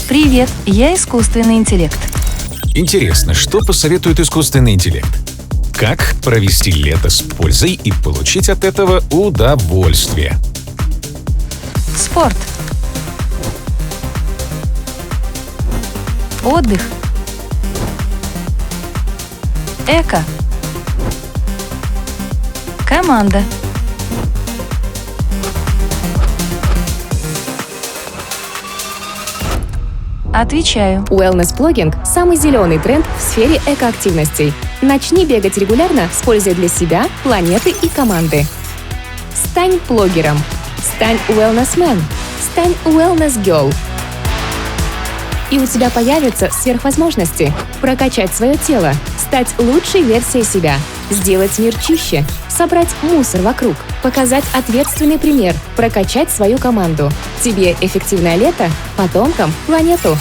Привет, я искусственный интеллект. Интересно, что посоветует искусственный интеллект? Как провести лето с пользой и получить от этого удовольствие? Спорт. Отдых. Эко. Команда. Отвечаю. Wellness-плогинг – самый зеленый тренд в сфере экоактивностей. Начни бегать регулярно с пользой для себя, планеты и команды. Стань плогером. Стань wellness-man. Стань wellness-girl. И у тебя появятся сверхвозможности прокачать свое тело, стать лучшей версией себя, сделать мир чище, собрать мусор вокруг, показать ответственный пример, прокачать свою команду. Тебе эффективное лето, потомкам планету.